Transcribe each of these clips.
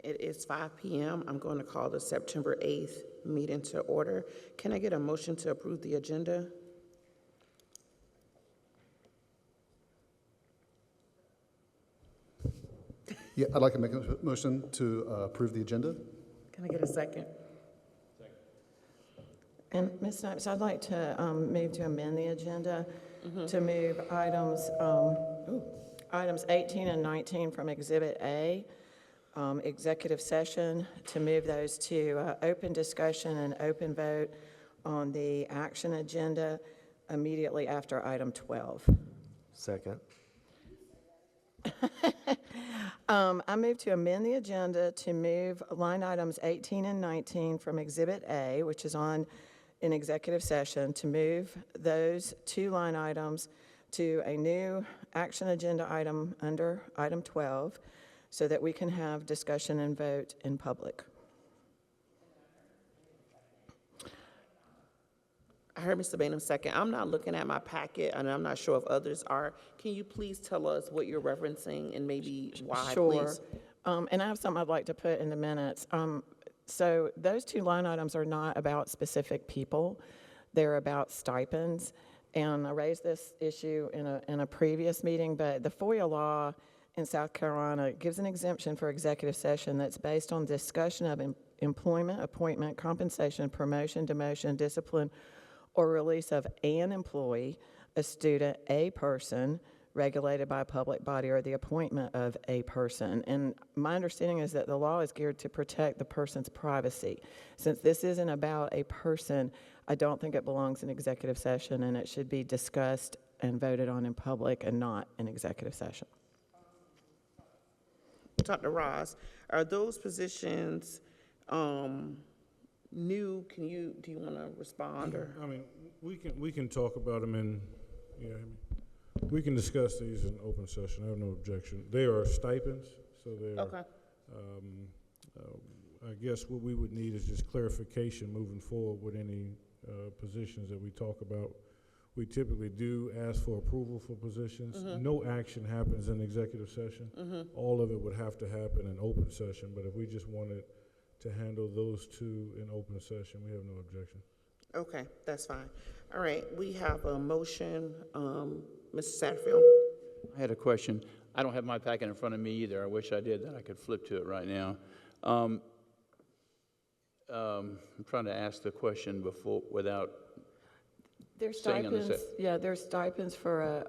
It is 5 p.m. I'm going to call the September 8th meeting to order. Can I get a motion to approve the agenda? Yeah, I'd like to make a motion to approve the agenda. Can I get a second? And Ms. Snipes, I'd like to move to amend the agenda to move items 18 and 19 from Exhibit A, executive session, to move those to open discussion and open vote on the action agenda immediately after item 12. Second. I move to amend the agenda to move line items 18 and 19 from Exhibit A, which is on in executive session, to move those two line items to a new action agenda item under item 12 so that we can have discussion and vote in public. I heard Mr. Bainham's second. I'm not looking at my packet, and I'm not sure if others are. Can you please tell us what you're referencing and maybe why, Sure. please? And I have something I'd like to put in the minutes. So those two line items are not about specific people. They're about stipends. And I raised this issue in a previous meeting, but the FOIA law in South Carolina gives an exemption for executive session that's based on discussion of employment, appointment, compensation, promotion, demotion, discipline, or release of an employee, a student, a person regulated by a public body, or the appointment of a person. And my understanding is that the law is geared to protect the person's privacy. Since this isn't about a person, I don't think it belongs in executive session, and it should be discussed and voted on in public and not in executive session. Dr. Ross, are those positions new? Do you want to respond? Or? I mean, we can talk about them in, we can discuss these in open session. I have no objection. They are stipends, so they're, Okay. I guess what we would need is just clarification moving forward with any positions that we talk about. We typically do ask for approval for positions. No action happens in executive session. All of it would have to happen in open session, but if we just wanted to handle those two in open session, we have no objection. Okay, that's fine. All right, we have a motion. Mr. Satterfield? I had a question. I don't have my packet in front of me either. I wish I did, that I could flip to it right now. I'm trying to ask the question before without There's staying on the stipends, there's stipends for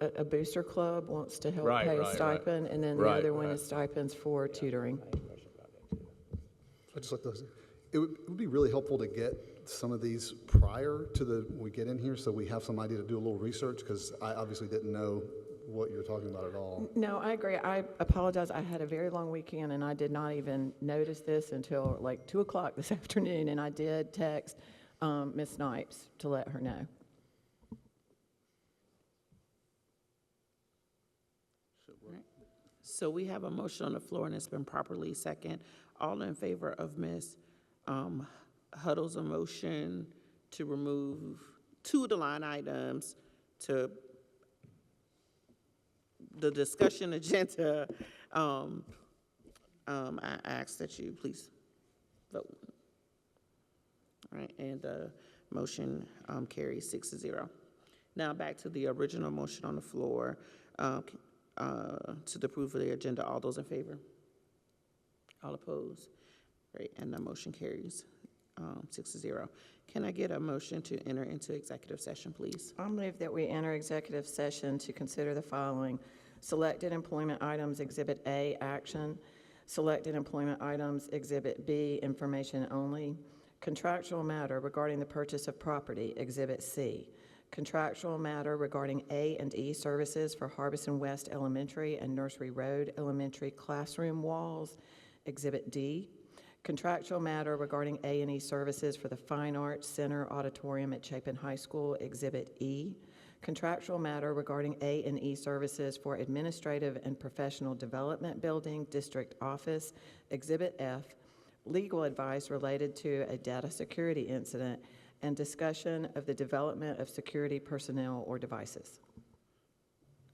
a booster club wants to help Right, pay a right, stipend, and then the Right, other one right. is stipends for tutoring. I just like those. It would be really helpful to get some of these prior to when we get in here, so we have some idea to do a little research, because I obviously didn't know what you were talking about at all. No, I agree. I apologize. I had a very long weekend, and I did not even notice this until like 2 o'clock this afternoon, and I did text Ms. Snipes to let her know. So we have a motion on the floor, and it's been properly second. All in favor of Ms. Huddle's motion to remove two of the line items to the discussion agenda, I ask that you please vote. All right, and the motion carries 6-0. Now back to the original motion on the floor to the approve of the agenda. All those in favor? All opposed? Great, and the motion carries 6-0. Can I get a motion to enter into executive session, please? I'll move that we enter executive session to consider the following: selected employment items, Exhibit A, action; selected employment items, Exhibit B, information only; contractual matter regarding the purchase of property, Exhibit C; contractual matter regarding A and E services for Harbison West Elementary and Nursery Road Elementary classroom walls, Exhibit D; contractual matter regarding A and E services for the Fine Arts Center Auditorium at Chapin High School, Exhibit E; contractual matter regarding A and E services for Administrative and Professional Development Building, District Office, Exhibit F; legal advice related to a data security incident; and discussion of the development of security personnel or devices.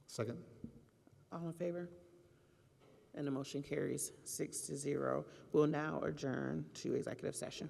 Second. All in favor? And the motion carries 6-0. We'll now adjourn to executive session.